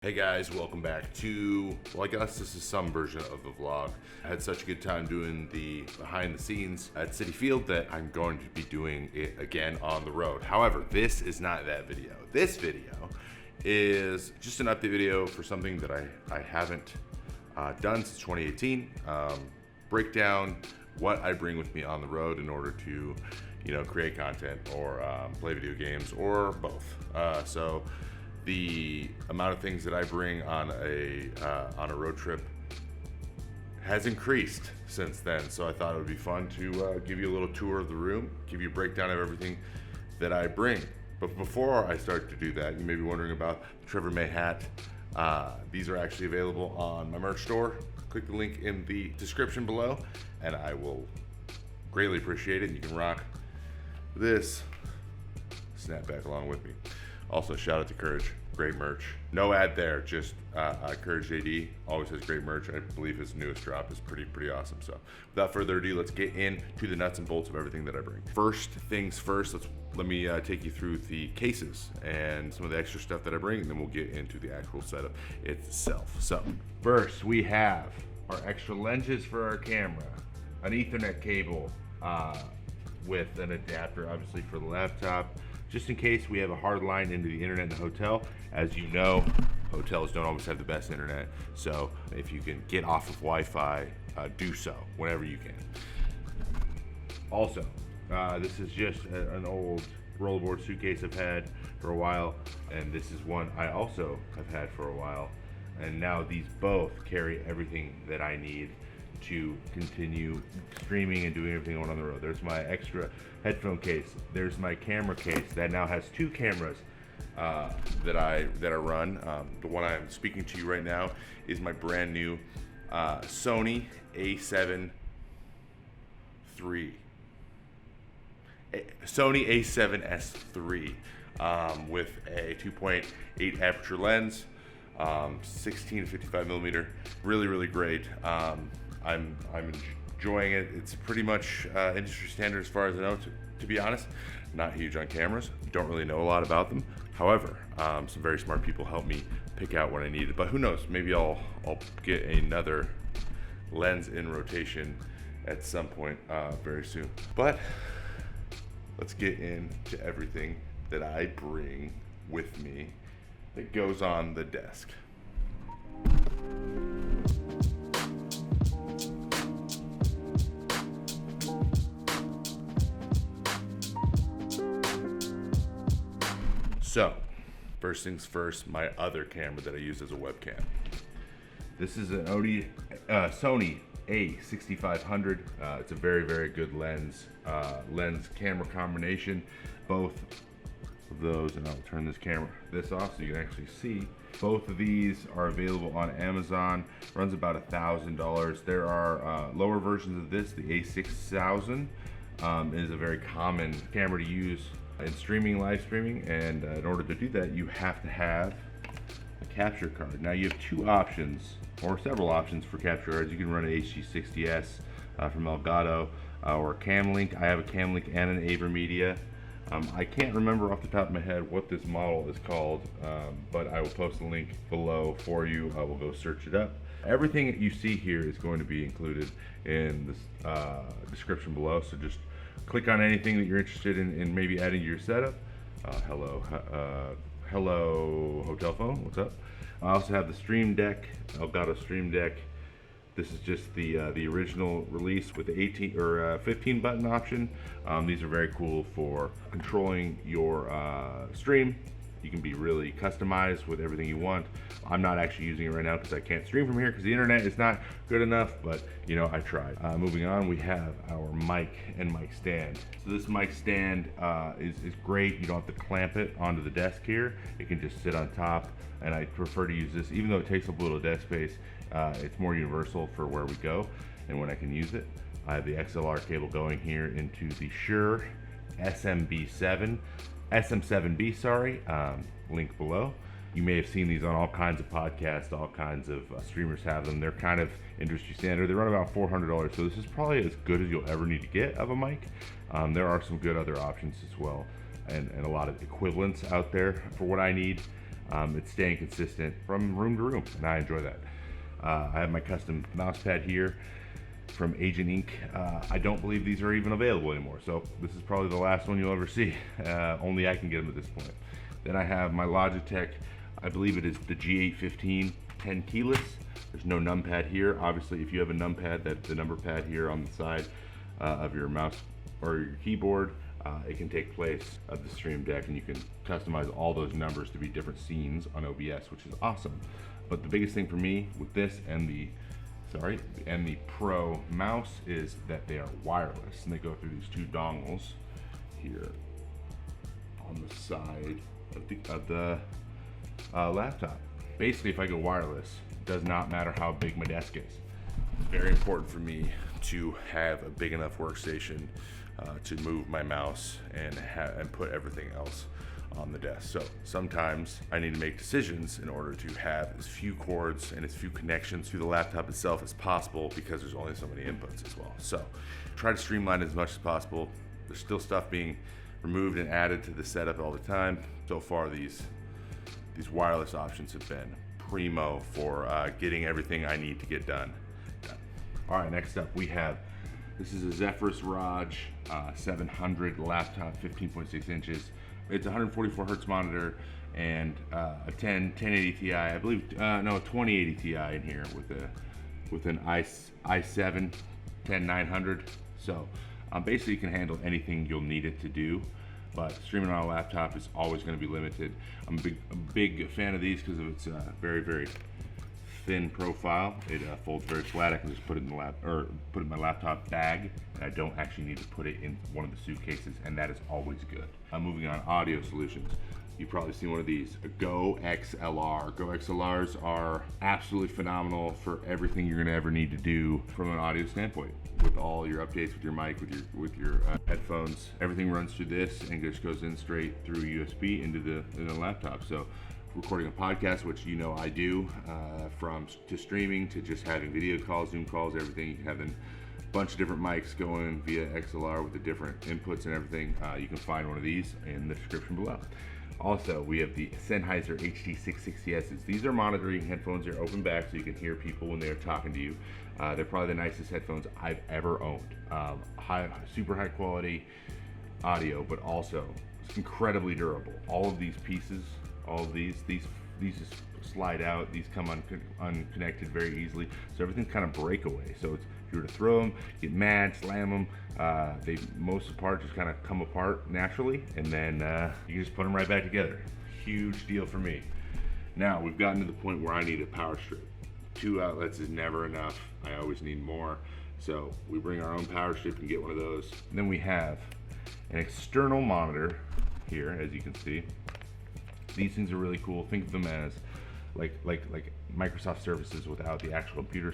Hey guys, welcome back to, well, I guess this is some version of the vlog. I had such a good time doing the behind the scenes at Citi Field that I'm going to be doing it again on the road. However, this is not that video. This video is just an update video for something that I haven't done since 2018. Break down what I bring with me on the road in order to, create content or play video games or both. So the amount of things that I bring on a road trip has increased since then. So I thought it would be fun to give you a little tour of the room, give you a breakdown of everything that I bring. But before I start to do that, you may be wondering about the Trevor May hat. These are actually available on my merch store. Click the link in the description below, and I will greatly appreciate it. You can rock this snapback along with me. Also, shout out to Courage, great merch. No ad there, just Courage JD always has great merch. I believe his newest drop is pretty awesome. So without further ado, let's get into the nuts and bolts of everything that I bring. First things first, let me take you through the cases and some of the extra stuff that I bring, and then we'll get into the actual setup itself. So first, we have our extra lenses for our camera, an Ethernet cable with an adapter, obviously for the laptop, just in case we have a hard line into the internet in the hotel. As you know, hotels don't always have the best internet, so if you can get off of Wi-Fi, do so whenever you can. Also, this is just an old rollerboard suitcase I've had for a while, and this is one I also have had for a while, and now these both carry everything that I need to continue streaming and doing everything on the road. There's my extra headphone case. There's my camera case that now has two cameras that I run. The one I'm speaking to you right now is my brand new Sony A7 III. Sony A7S III with a 2.8 aperture lens, 16 to 55 millimeter. Really great. I'm enjoying it. It's pretty much industry standard as far as I know, to be honest. Not huge on cameras, don't really know a lot about them. However, some very smart people helped me pick out what I needed, but who knows, maybe I'll get another lens in rotation at some point very soon. But let's get into everything that I bring with me that goes on the desk. So, first things first, my other camera that I use as a webcam. This is an Sony A6500. It's a very good lens camera combination. Both of those, and I'll turn this off so you can actually see. Both of these are available on Amazon. Runs about $1,000. There are lower versions of this. The A6000 is a very common camera to use in live streaming, and in order to do that, you have to have a capture card. Now you have two options, or several options for capture cards. You can run an HD60S from Elgato or a Camlink. I have a Camlink and an Avermedia. I can't remember off the top of my head what this model is called, but I will post a link below for you. I will go search it up. Everything that you see here is going to be included in the description below, so just click on anything that you're interested in maybe adding to your setup. Hello hotel phone, what's up? I also have the Stream Deck, Elgato Stream Deck. This is just the original release with the 18 or 15 button option. These are very cool for controlling your stream. You can be really customized with everything you want. I'm not actually using it right now because I can't stream from here because the internet is not good enough, but I tried. Moving on, we have our mic and mic stand. So this mic stand is great. You don't have to clamp it onto the desk here. It can just sit on top, and I prefer to use this, even though it takes up a little desk space. It's more universal for where we go and when I can use it. I have the XLR cable going here into the Shure SM7B, sorry, link below. You may have seen these on all kinds of podcasts, all kinds of streamers have them. They're kind of industry standard. They run about $400, so this is probably as good as you'll ever need to get of a mic. There are some good other options as well, and a lot of equivalents out there for what I need. It's staying consistent from room to room, and I enjoy that. I have my custom mouse pad here from Agent Inc. I don't believe these are even available anymore, so this is probably the last one you'll ever see. Only I can get them at this point. Then I have my Logitech, I believe it is the G815 10 keyless. There's no numpad here. Obviously, if you have a numpad, that's the number pad here on the side of your mouse or your keyboard, it can take place of the Stream Deck, and you can customize all those numbers to be different scenes on OBS, which is awesome. But the biggest thing for me with this and the Pro mouse is that they are wireless, and they go through these two dongles here on the side of the laptop. Basically, if I go wireless, it does not matter how big my desk is. It's very important for me to have a big enough workstation to move my mouse and put everything else on the desk. So sometimes I need to make decisions in order to have as few cords and as few connections to the laptop itself as possible, because there's only so many inputs as well. So try to streamline it as much as possible. There's still stuff being removed and added to the setup all the time. So far, these wireless options have been primo for getting everything I need to get done. All right, next up we have, this is a Zephyrus Raj 700 laptop, 15.6 inches. It's a 144 hertz monitor and a 1080 Ti, I believe, no, a 2080 Ti in here with an i7 10900. So basically, you can handle anything you'll need it to do. But streaming on a laptop is always going to be limited. I'm a big fan of these because of its very, very thin profile. It folds very flat. I can just put it in put it in my laptop bag, and I don't actually need to put it in one of the suitcases, and that is always good. I'm moving on audio solutions. You've probably seen one of these, a Go XLR. Go XLRs are absolutely phenomenal for everything you're gonna ever need to do from an audio standpoint. With all your updates with your mic, with your headphones, everything runs through this and just goes in straight through USB into the laptop. So recording a podcast, which you know I do, to streaming to just having video calls, Zoom calls, everything, having a bunch of different mics going via XLR with the different inputs and everything. You can find one of these in the description below. Also, we have the Sennheiser HD660Ss. These are monitoring headphones. They're open back so you can hear people when they're talking to you. They're probably the nicest headphones I've ever owned. Super high quality audio, but also incredibly durable. All of these pieces, all of these just slide out. These come unconnected very easily. So everything's kind of breakaway. So if you were to throw them, get mad, slam them, they most of the part just kind of come apart naturally, and then you just put them right back together. Huge deal for me. Now we've gotten to the point where I need a power strip. 2 outlets is never enough. I always need more. So we bring our own power strip and get one of those. And then we have an external monitor here, as you can see. These things are really cool. Think of them as like Microsoft services without the actual computer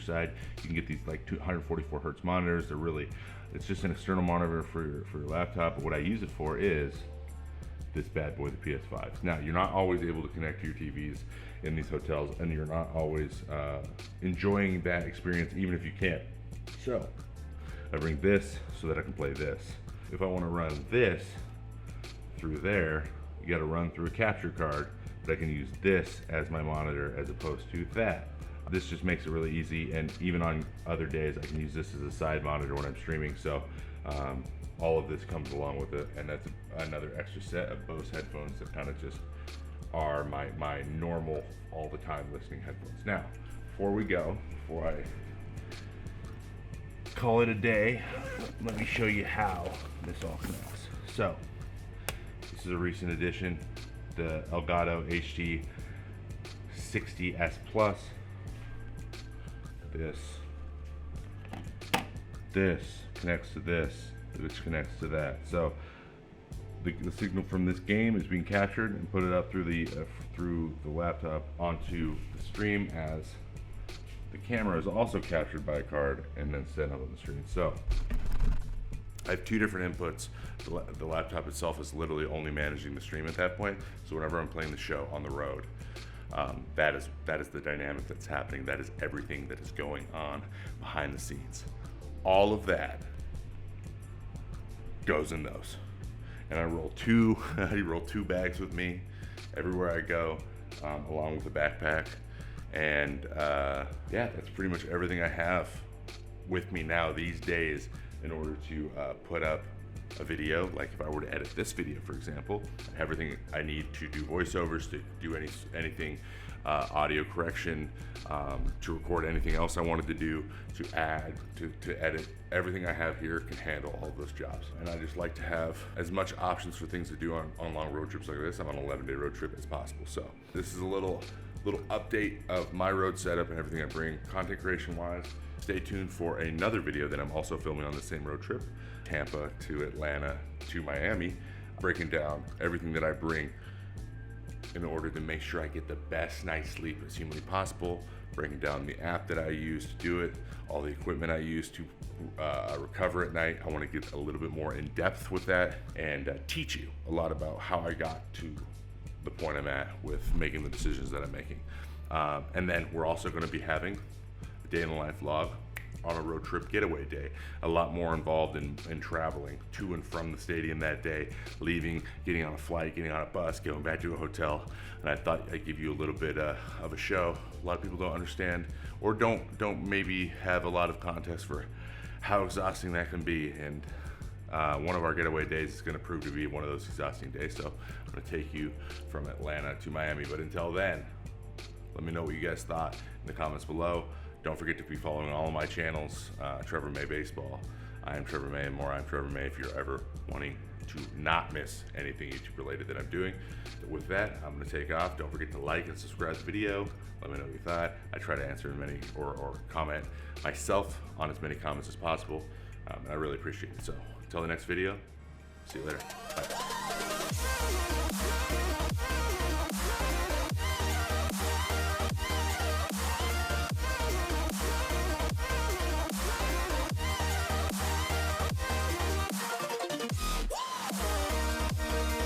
side. You can get these like 244 hertz monitors. They're really, it's just an external monitor for your laptop. But what I use it for is this bad boy, the PS5s. Now, you're not always able to connect to your TVs in these hotels, and you're not always enjoying that experience, even if you can. So I bring this so that I can play this. If I want to run this through there, you got to run through a capture card, but I can use this as my monitor as opposed to that. This just makes it really easy, and even on other days I can use this as a side monitor when I'm streaming. So all of this comes along with it, and that's another extra set of Bose headphones that kind of just are my normal all the time listening headphones. Now, before I call it a day, let me show you how this all connects. So this is a recent addition, the Elgato HD 60S Plus. This connects to this, which connects to that. So the signal from this game is being captured and put it up through the laptop onto the stream, as the camera is also captured by a card and then sent up on the stream. So I have 2 different inputs. The laptop itself is literally only managing the stream at that point. So whenever I'm playing the show on the road, that is the dynamic that's happening. That is everything that is going on behind the scenes. All of that goes in those. And I roll two bags with me. everywhere I go, along with a backpack. And yeah, that's pretty much everything I have with me now these days in order to put up a video. Like if I were to edit this video, for example, everything I need to do voiceovers, to do anything, audio correction, to record anything else I wanted to do, to add, to edit, everything I have here can handle all of those jobs. And I just like to have as much options for things to do on long road trips like this. I'm on an 11-day road trip as possible. So this is a little update of my road setup and everything I bring content creation wise. Stay tuned for another video that I'm also filming on the same road trip, Tampa to Atlanta to Miami, breaking down everything that I bring in order to make sure I get the best night's sleep as humanly possible, breaking down the app that I use to do it, all the equipment I use to recover at night. I want to get a little bit more in depth with that and teach you a lot about how I got to the point I'm at with making the decisions that I'm making. And then we're also going to be having a day in the life vlog on a road trip getaway day. A lot more involved in traveling to and from the stadium that day, leaving, getting on a flight, getting on a bus, going back to a hotel. And I thought I'd give you a little bit of a show. A lot of people don't understand or don't maybe have a lot of context for how exhausting that can be. And one of our getaway days is going to prove to be one of those exhausting days. So I'm going to take you from Atlanta to Miami. But until then, let me know what you guys thought in the comments below. Don't forget to be following all of my channels, Trevor May Baseball. I am Trevor May and more. I'm Trevor May if you're ever wanting to not miss anything YouTube related that I'm doing. With that, I'm going to take off. Don't forget to like and subscribe to the video. Let me know what you thought. I try to answer as many or comment myself on as many comments as possible. And I really appreciate it. So until the next video, see you later. Bye.